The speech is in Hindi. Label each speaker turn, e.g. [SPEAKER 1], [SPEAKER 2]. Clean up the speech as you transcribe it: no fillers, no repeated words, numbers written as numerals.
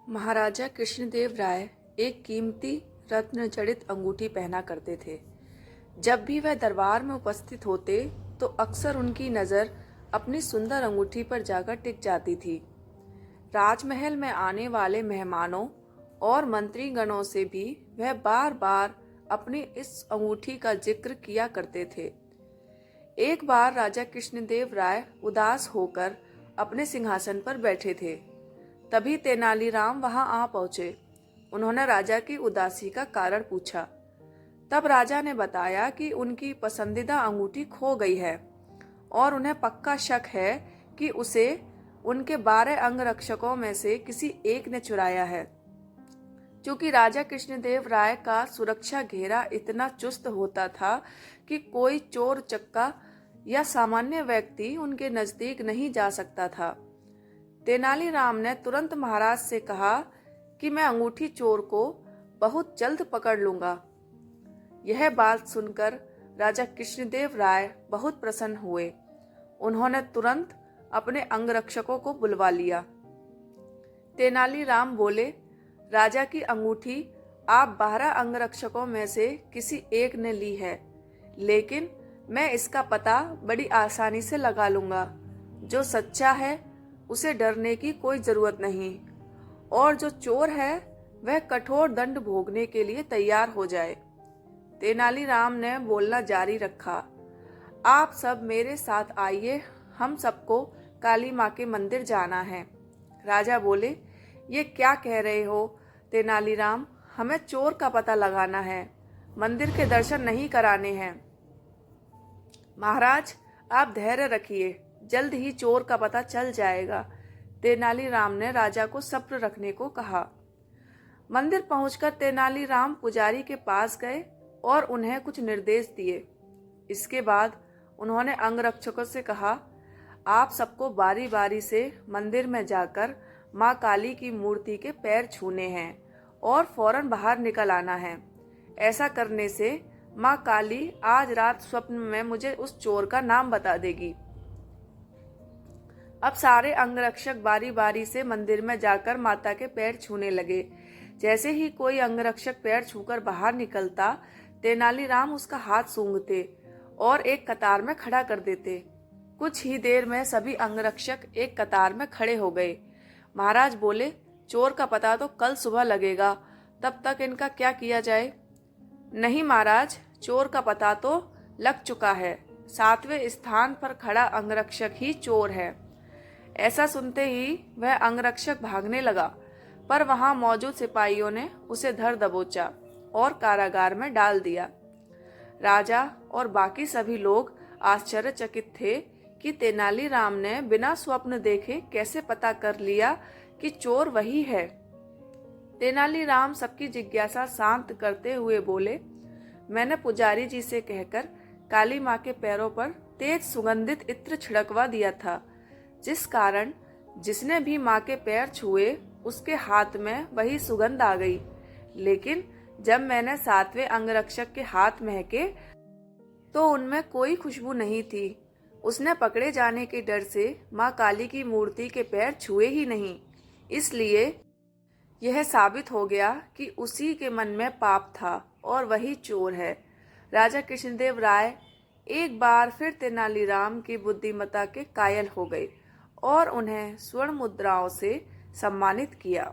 [SPEAKER 1] महाराजा कृष्णदेव राय एक कीमती रत्न जड़ित अंगूठी पहना करते थे। जब भी वह दरबार में उपस्थित होते तो अक्सर उनकी नज़र अपनी सुंदर अंगूठी पर जाकर टिक जाती थी। राजमहल में आने वाले मेहमानों और मंत्रीगणों से भी वह बार बार अपनी इस अंगूठी का जिक्र किया करते थे। एक बार राजा कृष्णदेव राय उदास होकर अपने सिंहासन पर बैठे थे। तभी तेनालीराम वहां आ पहुंचे। उन्होंने राजा की उदासी का कारण पूछा। तब राजा ने बताया कि उनकी पसंदीदा अंगूठी खो गई है और उन्हें पक्का शक है कि उसे उनके 12 अंगरक्षकों में से किसी एक ने चुराया है। क्योंकि राजा कृष्णदेव राय का सुरक्षा घेरा इतना चुस्त होता था कि कोई चोर चक्का या सामान्य व्यक्ति उनके नजदीक नहीं जा सकता था। तेनालीराम ने तुरंत महाराज से कहा कि मैं अंगूठी चोर को बहुत जल्द पकड़ लूंगा। यह बात सुनकर राजा कृष्णदेव राय बहुत प्रसन्न हुए। उन्होंने तुरंत अपने अंगरक्षकों को बुलवा लिया। तेनालीराम बोले, राजा की अंगूठी आप 12 अंगरक्षकों में से किसी एक ने ली है, लेकिन मैं इसका पता बड़ी आसानी से लगा लूंगा। जो सच्चा है उसे डरने की कोई जरूरत नहीं, और जो चोर है वह कठोर दंड भोगने के लिए तैयार हो जाए। तेनालीराम ने बोलना जारी रखा, आप सब मेरे साथ आइए, हम सबको काली माँ के मंदिर जाना है। राजा बोले, ये क्या कह रहे हो तेनालीराम, हमें चोर का पता लगाना है, मंदिर के दर्शन नहीं कराने हैं। महाराज आप धैर्य रखिए, जल्द ही चोर का पता चल जाएगा। तेनालीराम ने राजा को सब्र रखने को कहा। मंदिर पहुंचकर तेनालीराम पुजारी के पास गए और उन्हें कुछ निर्देश दिए। इसके बाद उन्होंने अंगरक्षकों से कहा, आप सबको बारी बारी से मंदिर में जाकर माँ काली की मूर्ति के पैर छूने हैं और फौरन बाहर निकल आना है। ऐसा करने से माँ काली आज रात स्वप्न में मुझे उस चोर का नाम बता देगी। अब सारे अंगरक्षक बारी बारी से मंदिर में जाकर माता के पैर छूने लगे। जैसे ही कोई अंगरक्षक पैर छूकर बाहर निकलता, तेनालीराम उसका हाथ सूंघते और एक कतार में खड़ा कर देते। कुछ ही देर में सभी अंगरक्षक एक कतार में खड़े हो गए। महाराज बोले, चोर का पता तो कल सुबह लगेगा, तब तक इनका क्या किया जाए? नहीं महाराज, चोर का पता तो लग चुका है। 7वें स्थान पर खड़ा अंगरक्षक ही चोर है। ऐसा सुनते ही वह अंगरक्षक भागने लगा, पर वहां मौजूद सिपाहियों ने उसे धर दबोचा और कारागार में डाल दिया। राजा और बाकी सभी लोग आश्चर्यचकित थे कि तेनालीराम ने बिना स्वप्न देखे कैसे पता कर लिया कि चोर वही है। तेनालीराम सबकी जिज्ञासा शांत करते हुए बोले, मैंने पुजारी जी से कहकर काली माँ के पैरों पर तेज सुगंधित इत्र छिड़कवा दिया था, जिस कारण जिसने भी माँ के पैर छुए उसके हाथ में वही सुगंध आ गई। लेकिन जब मैंने 7वें अंगरक्षक के हाथ महके तो उनमें कोई खुशबू नहीं थी। उसने पकड़े जाने के डर से माँ काली की मूर्ति के पैर छुए ही नहीं। इसलिए यह साबित हो गया कि उसी के मन में पाप था और वही चोर है। राजा कृष्णदेव राय एक बार फिर तेनालीराम की बुद्धिमत्ता के कायल हो गए और उन्हें स्वर्ण मुद्राओं से सम्मानित किया।